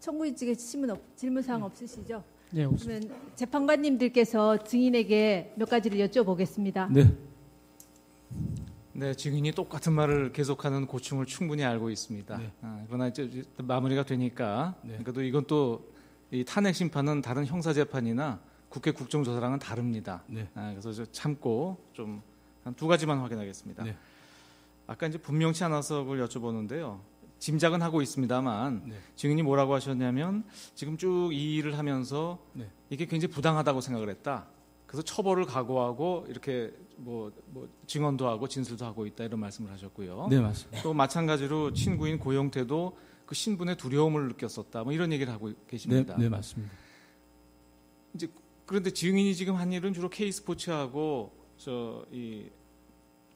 청구인 측에 질문사항 없으시죠? 네, 없습니다. 그러면 재판관님들께서 증인에게 몇 가지를 여쭤보겠습니다. 네. 네, 증인이 똑같은 말을 계속하는 고충을 충분히 알고 있습니다. 네. 그러나 이제 마무리가 되니까, 네. 그래도 이건 또 이 탄핵 심판은 다른 형사 재판이나 국회 국정조사랑은 다릅니다. 네. 그래서 저 참고 좀 한 두 가지만 확인하겠습니다. 네. 아까 이제 분명치 않아서 그걸 여쭤보는데요. 짐작은 하고 있습니다만 네. 증인이 뭐라고 하셨냐면 지금 쭉 이 일을 하면서 네. 이게 굉장히 부당하다고 생각을 했다. 그래서 처벌을 각오하고 이렇게 뭐 증언도 하고 진술도 하고 있다 이런 말씀을 하셨고요. 네, 맞습니다. 또 마찬가지로 친구인 고영태도 그 신분의 두려움을 느꼈었다. 뭐 이런 얘기를 하고 계십니다. 네, 맞습니다. 이제 그런데 증인이 지금 한 일은 주로 K스포츠하고 이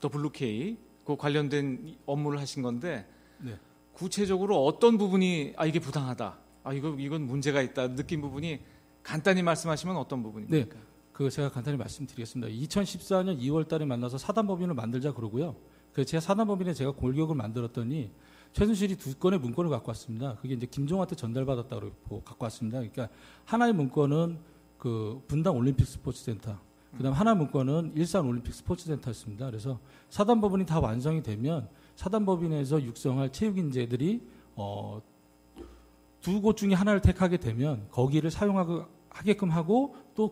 WK 그 관련된 업무를 하신 건데 네. 구체적으로 어떤 부분이 이게 부당하다. 이건 문제가 있다. 느낀 부분이 간단히 말씀하시면 어떤 부분입니까? 네. 제가 간단히 말씀드리겠습니다. 2014년 2월 달에 만나서 사단법인을 만들자 그러고요. 제가 사단법인에 제가 골격을 만들었더니 최순실이 2건의 문건을 갖고 왔습니다. 그게 이제 김종한테 전달받았다고 갖고 왔습니다. 그러니까 하나의 문건은 그 분당 올림픽 스포츠센터, 그다음 하나 문건은 일산 올림픽 스포츠센터였습니다. 그래서 사단법인이 다 완성이 되면 사단법인에서 육성할 체육인재들이 두 곳 중에 하나를 택하게 되면 거기를 사용하게끔 하고 또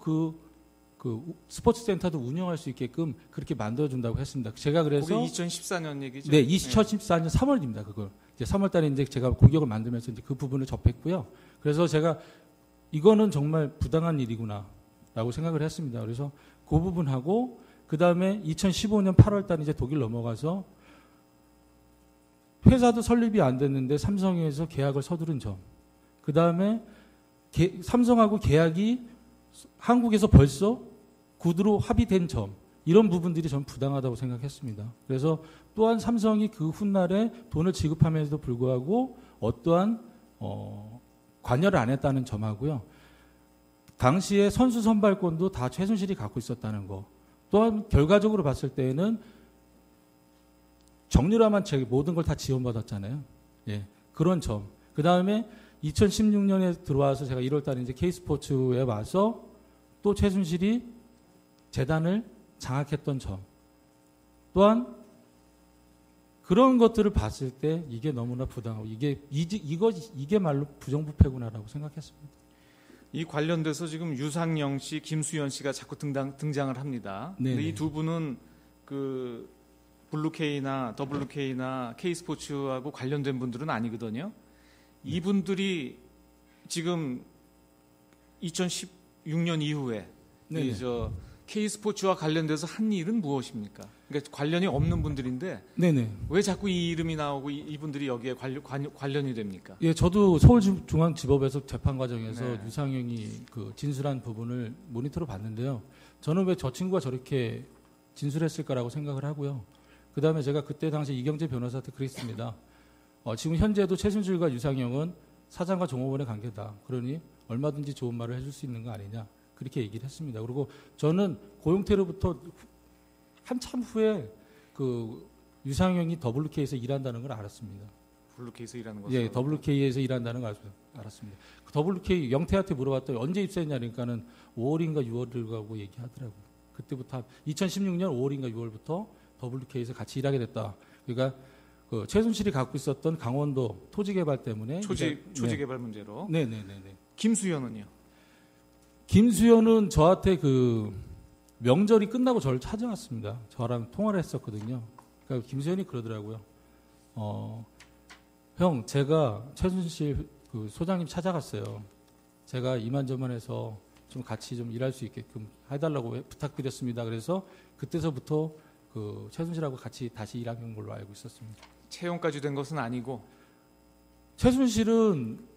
그 스포츠 센터도 운영할 수 있게끔 그렇게 만들어준다고 했습니다. 제가 그래서 그게 2014년 얘기죠? 네, 2014년 3월입니다. 그걸 이제 3월달에 이제 제가 골격을 만들면서 이제 그 부분을 접했고요. 그래서 제가 이거는 정말 부당한 일이구나라고 생각을 했습니다. 그래서 그 부분하고 그 다음에 2015년 8월달 이제 독일 넘어가서 회사도 설립이 안 됐는데 삼성에서 계약을 서두른 점. 그 다음에 삼성하고 계약이 한국에서 벌써 구두로 합의된 점, 이런 부분들이 저는 부당하다고 생각했습니다. 그래서 또한 삼성이 그 훗날에 돈을 지급하면서도 불구하고 어떠한 관여를 안 했다는 점하고요. 당시에 선수 선발권도 다 최순실이 갖고 있었다는 거. 또한 결과적으로 봤을 때에는 정유라만 모든 걸 다 지원받았잖아요. 예, 그런 점. 그 다음에 2016년에 들어와서 제가 1월달에 이제 K스포츠에 와서 또 최순실이 재단을 장악했던 점. 또한 그런 것들을 봤을 때 이게 너무나 부당하고 이게 말로 부정부패구나라고 생각했습니다. 이 관련돼서 지금 유상영 씨, 김수현 씨가 자꾸 등장을 합니다. 근데 이 두 분은 그 블루K나 WK나 K스포츠하고 관련된 분들은 아니거든요. 이분들이 지금 2016년 이후에 K스포츠와 관련돼서 한 일은 무엇입니까? 그러니까 관련이 없는 분들인데 네네. 왜 자꾸 이 이름이 나오고 이분들이 여기에 관련이 됩니까? 예, 저도 서울중앙지법에서 재판 과정에서 네. 유상영이 그 진술한 부분을 모니터로 봤는데요. 저는 왜 저 친구가 저렇게 진술했을까라고 생각을 하고요. 그 다음에 제가 그때 당시 이경재 변호사한테 그랬습니다. 지금 현재도 최순실과 유상영은 사장과 종업원의 관계다. 그러니 얼마든지 좋은 말을 해줄 수 있는 거 아니냐. 그렇게 얘기를 했습니다. 그리고 저는 고용태로부터 한참 후에 그 유상영이 WK에서 일한다는 걸 알았습니다. 블루K에서 일하는 것을? 예, WK에서 일한다는 걸 알았습니다. 그 WK 영태한테 물어봤더니 언제 입사했냐니까는 5월인가 6월을 가고 얘기하더라고요. 그때부터 2016년 5월인가 6월부터 WK에서 같이 일하게 됐다. 그러니까 그 최순실이 갖고 있었던 강원도 토지개발 때문에 초지개발 문제로. 네네네네. 김수현은요? 김수현은 저한테 그 명절이 끝나고 저를 찾아왔습니다. 저랑 통화를 했었거든요. 그러니까 김수현이 그러더라고요. 형, 제가 최순실 그 소장님 찾아갔어요. 제가 이만저만해서 좀 같이 좀 일할 수 있게끔 해달라고 부탁드렸습니다. 그래서 그때서부터 그 최순실하고 같이 다시 일하는 걸로 알고 있었습니다. 채용까지 된 것은 아니고? 최순실은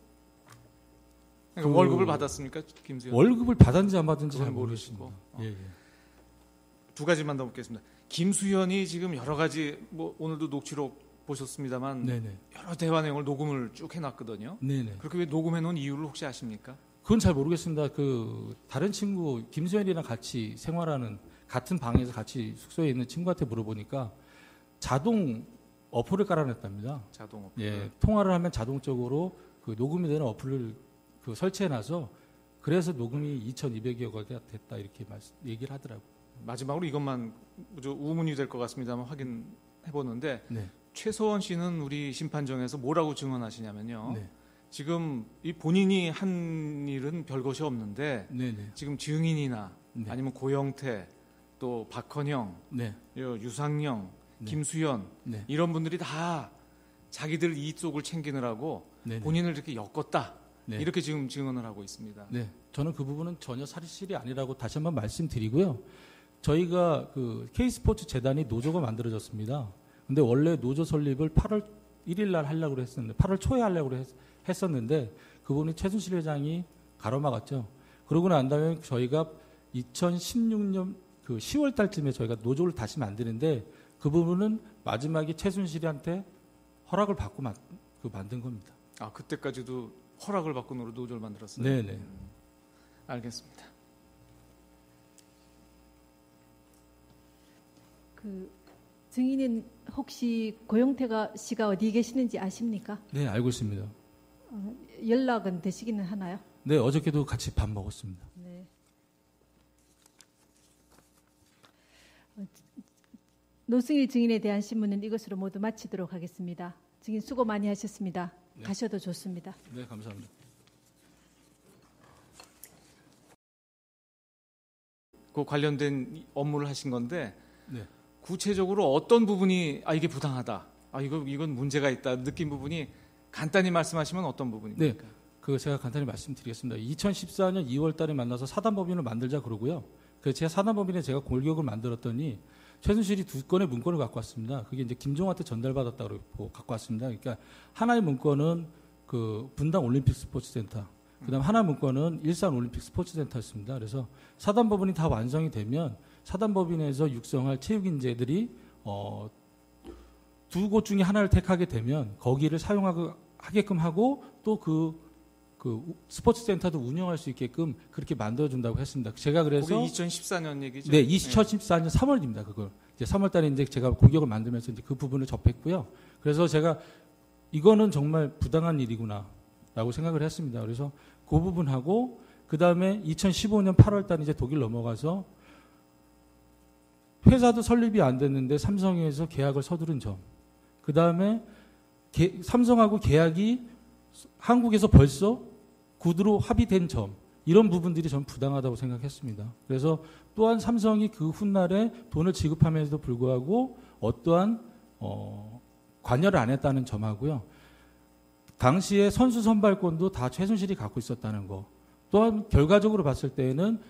그러니까 월급을 받았습니까, 김수현? 월급을 받았는지 안 받았는지 잘 모르겠습니다. 예. 두 가지만 더 묻겠습니다. 김수현이 지금 여러 가지 오늘도 녹취록 보셨습니다만 네네. 여러 대화 내용을 녹음을 쭉 해놨거든요. 네네. 그렇게 왜 녹음해놓은 이유를 혹시 아십니까? 그건 잘 모르겠습니다. 그 다른 친구 김수현이랑 같이 생활하는 같은 방에서 같이 숙소에 있는 친구한테 물어보니까 자동 어플을 깔아냈답니다. 자동 어플. 예, 통화를 하면 자동적으로 그 녹음이 되는 어플을 그 설치해놔서 그래서 녹음이 2,200여 개가 됐다 이렇게 얘기를 하더라고요. 마지막으로 이것만 우문이 될 것 같습니다만 확인해보는데 네. 최소원 씨는 우리 심판정에서 뭐라고 증언하시냐면요. 네. 지금 이 본인이 한 일은 별것이 없는데 네네. 지금 증인이나 네. 아니면 고영태 또 박헌영, 네. 유상영, 네. 김수현 네. 이런 분들이 다 자기들 이익 속을 챙기느라고 네네. 본인을 이렇게 엮었다. 네. 이렇게 지금 증언을 하고 있습니다. 네, 저는 그 부분은 전혀 사실이 아니라고 다시 한번 말씀드리고요. 저희가 그 K스포츠 재단이 노조가 만들어졌습니다. 근데 원래 노조 설립을 8월 1일 날 하려고 했었는데 8월 초에 하려고 했었는데 그분이 최순실 회장이 가로막았죠. 그러고 난 다음에 저희가 2016년 그 10월 달쯤에 저희가 노조를 다시 만드는데 그 부분은 마지막에 최순실한테 허락을 받고 만든 겁니다. 아, 그때까지도 허락을 받고 노조를 만들었어요? 네네. 알겠습니다. 그 증인은 혹시 고영태 씨가 어디 계시는지 아십니까? 네, 알고 있습니다. 연락은 되시기는 하나요? 네, 어저께도 같이 밥 먹었습니다. 네. 노승일 증인에 대한 신문은 이것으로 모두 마치도록 하겠습니다. 증인 수고 많이 하셨습니다. 네. 가셔도 좋습니다. 네, 감사합니다. 그 관련된 업무를 하신 건데 네. 구체적으로 어떤 부분이 이게 부당하다, 이건 문제가 있다 느낀 부분이 간단히 말씀하시면 어떤 부분입니까? 네, 그 제가 간단히 말씀드리겠습니다. 2014년 2월달에 만나서 사단법인을 만들자 그러고요. 그 제가 사단법인에 제가 골격을 만들었더니 최순실이 2건의 문건을 갖고 왔습니다. 그게 이제 김종환한테 전달받았다고 갖고 왔습니다. 그러니까 하나의 문건은 그 분당 올림픽 스포츠센터, 그다음 하나 문건은 일산 올림픽 스포츠센터였습니다. 그래서 사단법인이 다 완성이 되면 사단법인에서 육성할 체육인재들이 두 곳 중에 하나를 택하게 되면 거기를 사용하게끔 하고 또 그 스포츠센터도 운영할 수 있게끔 그렇게 만들어준다고 했습니다. 제가 그래서 그게 2014년 얘기죠? 네, 2014년 3월입니다. 그걸 이제 3월달에 이제 제가 골격을 만들면서 이제 그 부분을 접했고요. 그래서 제가 이거는 정말 부당한 일이구나라고 생각을 했습니다. 그래서 그 부분하고 그 다음에 2015년 8월달 이제 독일 넘어가서 회사도 설립이 안 됐는데 삼성에서 계약을 서두른 점. 그 다음에 삼성하고 계약이 한국에서 벌써 구두로 합의된 점. 이런 부분들이 전 부당하다고 생각했습니다. 그래서 또한 삼성이 그 훗날에 돈을 지급하면서도 불구하고 어떠한 관여를 안 했다는 점하고요. 당시에 선수 선발권도 다 최순실이 갖고 있었다는 거. 또한 결과적으로 봤을 때에는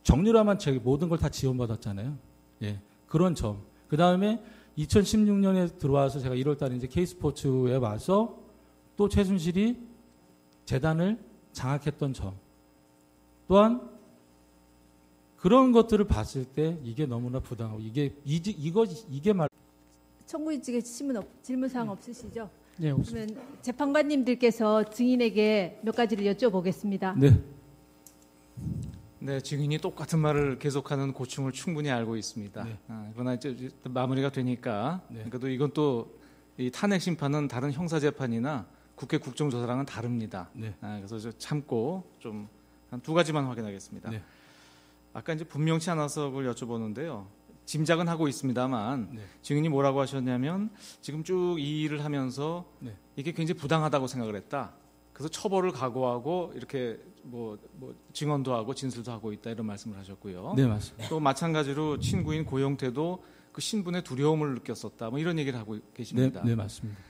정유라만 모든 걸 다 지원받았잖아요. 예, 그런 점. 그 다음에 2016년에 들어와서 제가 1월달에 이제 K스포츠에 와서 또 최순실이 재단을 장악했던 점. 또한 그런 것들을 봤을 때 이게 너무나 부당하고 이게 말. 청구인 측에 질문 사항 없으시죠? 네, 없습니다. 그러면 재판관님들께서 증인에게 몇 가지를 여쭤보겠습니다. 네. 네, 증인이 똑같은 말을 계속하는 고충을 충분히 알고 있습니다. 네. 그러나 이제 마무리가 되니까, 네. 그래도 이건 또 이 탄핵 심판은 다른 형사 재판이나 국회 국정조사랑은 다릅니다. 네. 그래서 저 참고 좀 한 두 가지만 확인하겠습니다. 네. 아까 이제 분명치 않아서 그걸 여쭤보는데요. 짐작은 하고 있습니다만 네. 증인이 뭐라고 하셨냐면 지금 쭉 이 일을 하면서 네. 이게 굉장히 부당하다고 생각을 했다. 그래서 처벌을 각오하고 이렇게 뭐 증언도 하고 진술도 하고 있다 이런 말씀을 하셨고요. 네, 맞습니다. 또 마찬가지로 친구인 고영태도 그 신분의 두려움을 느꼈었다. 뭐 이런 얘기를 하고 계십니다. 네, 맞습니다.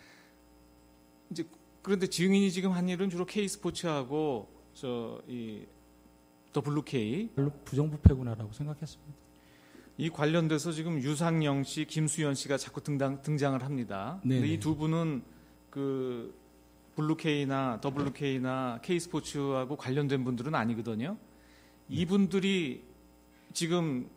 이제 그런데 증인이 지금 한 일은 주로 K스포츠하고 이 WK 별로 부정부패구나라고 생각했습니다. 이 관련돼서 지금 유상영 씨, 김수현 씨가 자꾸 등장을 합니다. 네, 근데 네. 이 두 분은 그 블루K나 WK나 K스포츠하고 관련된 분들은 아니거든요. 이분들이 지금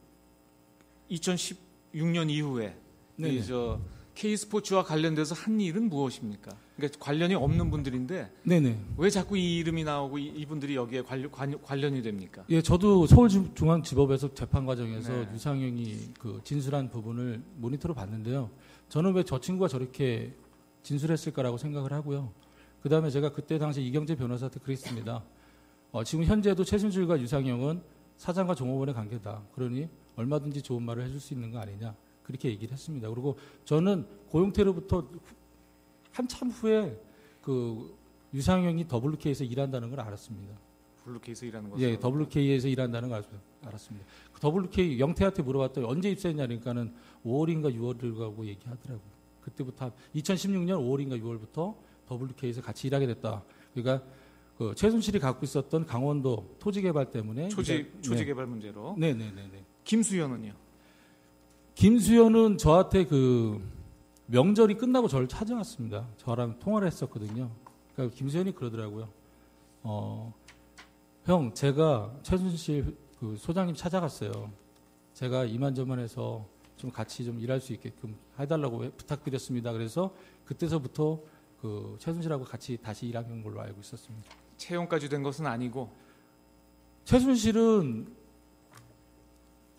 2016년 이후에 네, 네. K스포츠와 관련돼서 한 일은 무엇입니까? 그러니까 관련이 없는 분들인데 네네. 왜 자꾸 이 이름이 나오고 이분들이 여기에 관련이 됩니까? 예, 저도 서울중앙지법에서 재판 과정에서 네. 유상영이 그 진술한 부분을 모니터로 봤는데요. 저는 왜 저 친구가 저렇게 진술했을까라고 생각을 하고요. 그다음에 제가 그때 당시 이경재 변호사한테 그랬습니다. 지금 현재도 최순실과 유상영은 사장과 종업원의 관계다. 그러니 얼마든지 좋은 말을 해줄 수 있는 거 아니냐. 그렇게 얘기를 했습니다. 그리고 저는 고용태로부터 한참 후에 그 유상영이 WK에서 일한다는 걸 알았습니다. 블루케이에서 일하는 거죠? 예, WK에서 일한다는 걸 알았습니다. 그 WK 영태한테 물어봤더니 언제 입사했냐니까는 5월인가 6월이라고 얘기하더라고요. 그때부터 2016년 5월인가 6월부터 WK에서 같이 일하게 됐다. 그러니까 그 최순실이 갖고 있었던 강원도 토지 개발 때문에 초지 개발 문제로. 네네네네. 김수현은요? 김수현은 저한테 그 명절이 끝나고 저를 찾아왔습니다. 저랑 통화를 했었거든요. 그러니까 김수현이 그러더라고요. 형, 제가 최순실 그 소장님 찾아갔어요. 제가 이만저만해서 좀 같이 좀 일할 수 있게끔 해달라고 부탁드렸습니다. 그래서 그때서부터 그 최순실하고 같이 다시 일하는 걸로 알고 있었습니다. 채용까지 된 것은 아니고 최순실은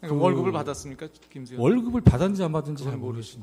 월급을 받았습니까, 김수현? 월급을 받았는지 안 받았는지 잘 그건 모르겠습니다.